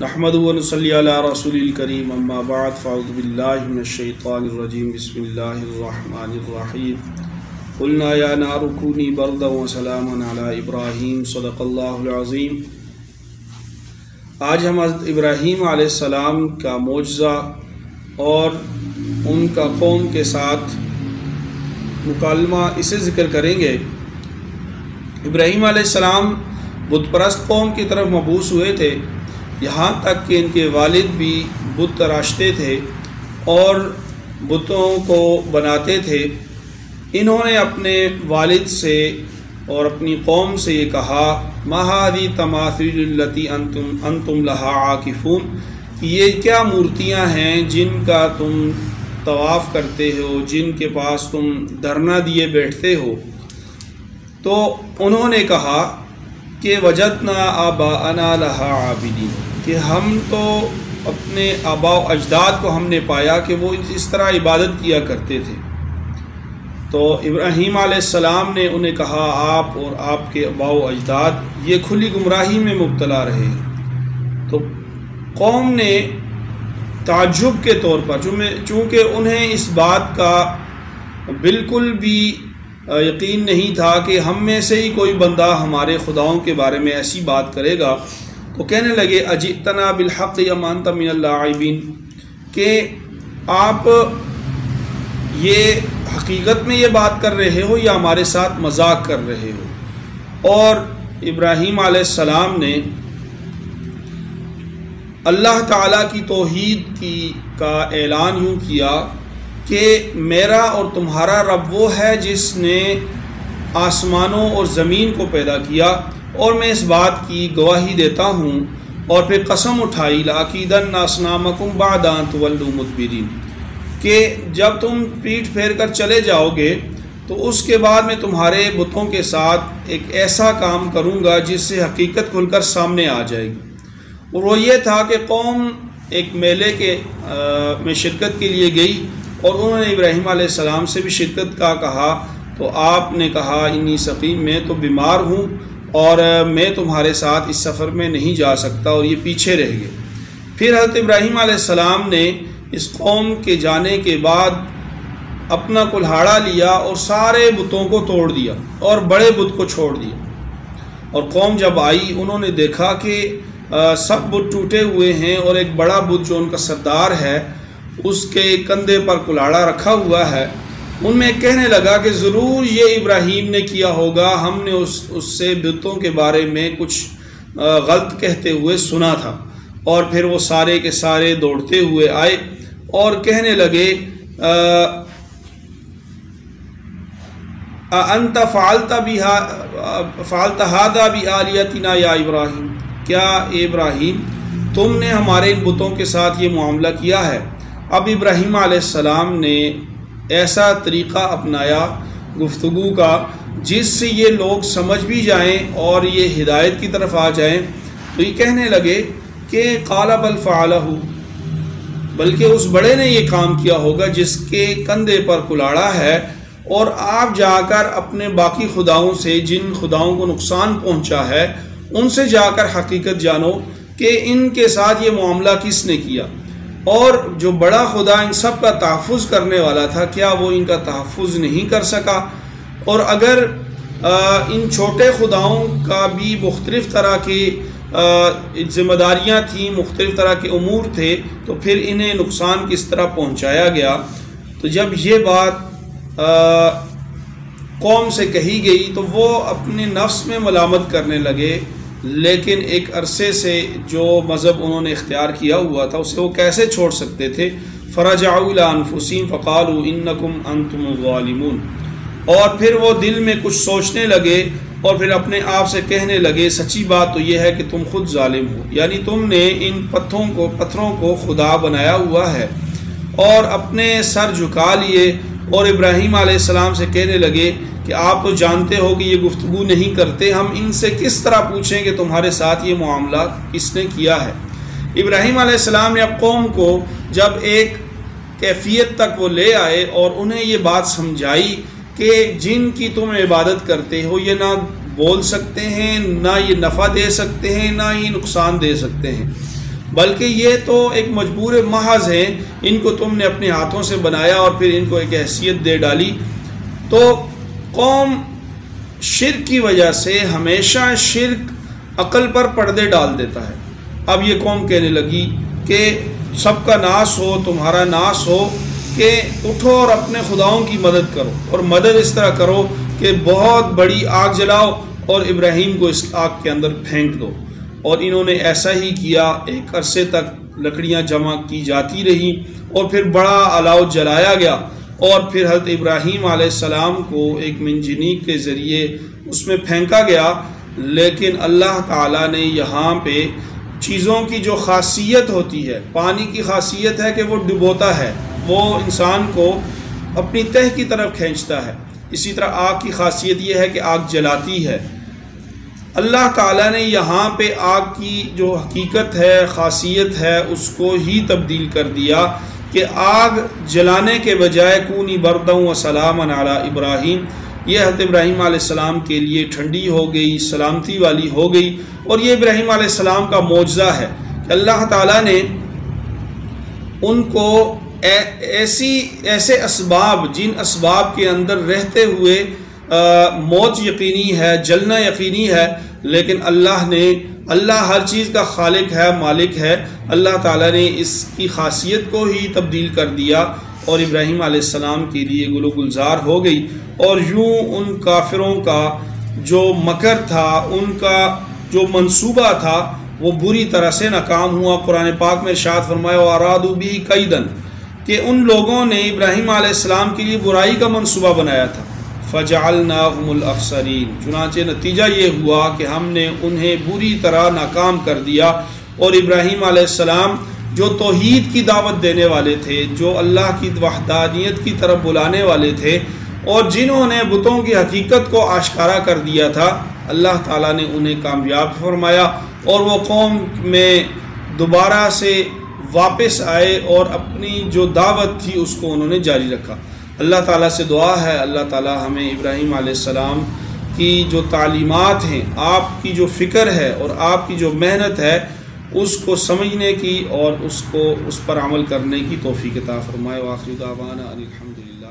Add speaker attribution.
Speaker 1: نحمد و نصلی علی رسول الکریم اما بعد فاعوذ باللہ من الشیطان الرجیم بسم اللہ الرحمن الرحیم قلنا یا نار کونی بردا و سلاما علی ابراہیم صدق اللہ العظیم۔ آج ہم حضرت ابراہیم علیہ السلام کا معجزہ اور ان کا قوم کے ساتھ مکالمہ اسے ذکر کریں گے۔ ابراہیم علیہ السلام بت پرست قوم کی طرف مبعوث ہوئے تھے، یہاں تک کہ ان کے والد بھی بت تراشتے تھے اور بتوں کو بناتے تھے۔ انہوں نے اپنے والد سے اور اپنی قوم سے یہ کہا ما هذه التماثيل التي انتم لها عاکفون، کہ یہ کیا مورتیاں ہیں جن کا تم طواف کرتے ہو، جن کے پاس تم دھرنا دیے بیٹھتے ہو۔ تو انہوں نے کہا کہ وجدنا آباءنا لها عابدین، کہ ہم تو اپنے آباء و اجداد کو ہم نے پایا کہ وہ اس طرح عبادت کیا کرتے تھے۔ تو ابراہیم علیہ السلام نے انہیں کہا آپ اور آپ کے آباء و اجداد یہ کھلی گمراہی میں مبتلا رہے۔ تو قوم نے تعجب کے طور پر، چونکہ انہیں اس بات کا بالکل بھی یقین نہیں تھا کہ ہم میں سے ہی کوئی بندہ ہمارے خداؤں کے بارے میں ایسی بات کرے گا، تو کہنے لگے اجئتنا بالحق ام انت من اللاعبین، کہ آپ یہ حقیقت میں یہ بات کر رہے ہو یا ہمارے ساتھ مذاق کر رہے ہو۔ اور ابراہیم علیہ السلام نے اللہ تعالیٰ کی توحید کا اعلان یوں کیا کہ میرا اور تمہارا رب وہ ہے جس نے آسمانوں اور زمین کو پیدا کیا، اور میں اس بات کی گواہی دیتا ہوں۔ اور پھر قسم اٹھائی لَأَكِيدَنَّ أَصْنَامَكُمْ بَعْدَ أَن تُوَلُّوا مُدْبِرِينَ، کہ جب تم پیٹھ پھیر کر چلے جاؤ گے تو اس کے بعد میں تمہارے بتوں کے ساتھ ایک ایسا کام کروں گا جس سے حقیقت کھل کر سامنے آ جائے گی۔ اور وہ یہ تھا کہ قوم ایک میلے میں شرکت کے لیے گئی، اور انہوں نے ابراہیم علیہ السلام سے بھی شرکت کا کہا، تو آپ نے کہا انی سقیم، میں تو بیمار ہوں اور میں تمہارے ساتھ اس سفر میں نہیں جا سکتا، اور یہ پیچھے رہ گئے۔ پھر حضرت ابراہیم علیہ السلام نے اس قوم کے جانے کے بعد اپنا کلہاڑا لیا اور سارے بتوں کو توڑ دیا اور بڑے بت کو چھوڑ دیا۔ اور قوم جب آئی انہوں نے دیکھا کہ سب بت ٹوٹے ہوئے ہیں، اور ایک بڑا بت جو ان کا سردار ہے اس کے کندھے پر کلاڑا رکھا ہوا ہے۔ ان میں کہنے لگا کہ ضرور یہ ابراہیم نے کیا ہوگا، ہم نے اس سے بتوں کے بارے میں کچھ غلط کہتے ہوئے سنا تھا۔ اور پھر وہ سارے کے سارے دوڑتے ہوئے آئے اور کہنے لگے انت فعلت هذا بآلیتنا یا ابراہیم، کیا ابراہیم تم نے ہمارے ان بتوں کے ساتھ یہ معاملہ کیا ہے؟ اب ابراہیم علیہ السلام نے ایسا طریقہ اپنایا گفتگو کا جس سے یہ لوگ سمجھ بھی جائیں اور یہ ہدایت کی طرف آ جائیں۔ تو یہ کہنے لگے کہ قال بل فعلہ، بلکہ اس بڑے نے یہ کام کیا ہوگا جس کے کندھے پر کلاڑا ہے، اور آپ جا کر اپنے باقی خداؤں سے، جن خداؤں کو نقصان پہنچا ہے، ان سے جا کر حقیقت جانو کہ ان کے ساتھ یہ معاملہ کس نے کیا، اور جو بڑا خدا ان سب کا تحفظ کرنے والا تھا کیا وہ ان کا تحفظ نہیں کر سکا؟ اور اگر ان چھوٹے خداؤں کا بھی مختلف طرح کی ذمہ داریاں تھیں، مختلف طرح کے امور تھے، تو پھر انہیں نقصان کس طرح پہنچایا گیا؟ تو جب یہ بات قوم سے کہی گئی تو وہ اپنے نفس میں ملامت کرنے لگے، لیکن ایک عرصے سے جو مذہب انہوں نے اختیار کیا ہوا تھا اسے وہ کیسے چھوڑ سکتے تھے؟ فرجعوا الی انفسہم فقالوا انکم انتم الظالمون، اور پھر وہ دل میں کچھ سوچنے لگے اور پھر اپنے آپ سے کہنے لگے سچی بات تو یہ ہے کہ تم خود ظالم ہو، یعنی تم نے ان پتھروں کو خدا بنایا ہوا ہے۔ اور اپنے سر جھکا لیے اور ابراہیم علیہ السلام سے کہنے لگے کہ آپ تو جانتے ہو کہ یہ گفتگو نہیں کرتے، ہم ان سے کس طرح پوچھیں کہ تمہارے ساتھ یہ معاملہ کس نے کیا ہے؟ ابراہیم علیہ السلام نے اب قوم کو جب ایک کیفیت تک وہ لے آئے اور انہیں یہ بات سمجھائی کہ جن کی تم عبادت کرتے ہو یہ نہ بول سکتے ہیں، نہ یہ نفع دے سکتے ہیں، نہ ہی نقصان دے سکتے ہیں، بلکہ یہ تو ایک مجبور محض ہیں، ان کو تم نے اپنے ہاتھوں سے بنایا اور پھر ان کو ایک حیثیت دے ڈالی۔ تو قوم شرک کی وجہ سے ہمیشہ شرک عقل پر پردے ڈال دیتا ہے۔ اب یہ قوم کہنے لگی کہ سب کا ناس ہو، تمہارا ناس ہو، کہ اٹھو اور اپنے خداؤں کی مدد کرو، اور مدد اس طرح کرو کہ بہت بڑی آگ جلاؤ اور ابراہیم کو اس آگ کے اندر پھینک دو۔ اور انہوں نے ایسا ہی کیا، ایک عرصے تک لکڑیاں جمع کی جاتی رہی اور پھر بڑا الاؤ جلایا گیا، اور پھر حضرت ابراہیم علیہ السلام کو ایک منجنیق کے ذریعے اس میں پھینکا گیا۔ لیکن اللہ تعالیٰ نے یہاں پہ چیزوں کی جو خاصیت ہوتی ہے، پانی کی خاصیت ہے کہ وہ ڈبوتا ہے، وہ انسان کو اپنی تہہ کی طرف کھینچتا ہے۔ اسی طرح آگ کی خاصیت یہ ہے کہ آگ جلاتی ہے۔ اللہ تعالیٰ نے یہاں پہ آگ کی جو حقیقت ہے، خاصیت ہے، اس کو ہی تبدیل کر دیا کہ آگ جلانے کے بجائے کونی برداً و سلاماً علی ابراہیم، یہ حضرت ابراہیم علیہ السلام کے لیے ٹھنڈی ہو گئی، سلامتی والی ہو گئی۔ اور یہ ابراہیم علیہ السلام کا معجزہ ہے کہ اللہ تعالیٰ نے ان کو ایسے اسباب، جن اسباب کے اندر رہتے ہوئے موت یقینی ہے، جلنا یقینی ہے، لیکن اللہ ہر چیز کا خالق ہے، مالک ہے، اللہ تعالیٰ نے اس کی خاصیت کو ہی تبدیل کر دیا اور ابراہیم علیہ السلام کے لیے گل و گلزار ہو گئی۔ اور یوں ان کافروں کا جو مکر تھا، ان کا جو منصوبہ تھا، وہ بری طرح سے ناکام ہوا۔ قرآن پاک میں ارشاد فرمایا وَأَرَادُوا بِهِ كَيْدًا، کہ ان لوگوں نے ابراہیم علیہ السلام کے لیے برائی کا منصوبہ بنایا تھا۔ فَجَعَلْنَاهُمُ الْأَخْسَرِينَ، چنانچہ نتیجہ یہ ہوا کہ ہم نے انہیں بری طرح ناکام کر دیا۔ اور ابراہیم علیہ السلام جو توحید کی دعوت دینے والے تھے، جو اللہ کی وحدانیت کی طرف بلانے والے تھے، اور جنہوں نے بتوں کی حقیقت کو آشکارا کر دیا تھا، اللہ تعالیٰ نے انہیں کامیاب فرمایا اور وہ قوم میں دوبارہ سے واپس آئے اور اپنی جو دعوت تھی اس کو انہوں نے جاری رکھا۔ اللہ تعالیٰ سے دعا ہے اللہ تعالیٰ ہمیں ابراہیم علیہ السلام کی جو تعلیمات ہیں، آپ کی جو فکر ہے اور آپ کی جو محنت ہے، اس کو سمجھنے کی اور اس پر عمل کرنے کی توفیق عطا فرمائے۔ وآخر دعوانا ان الحمد للہ۔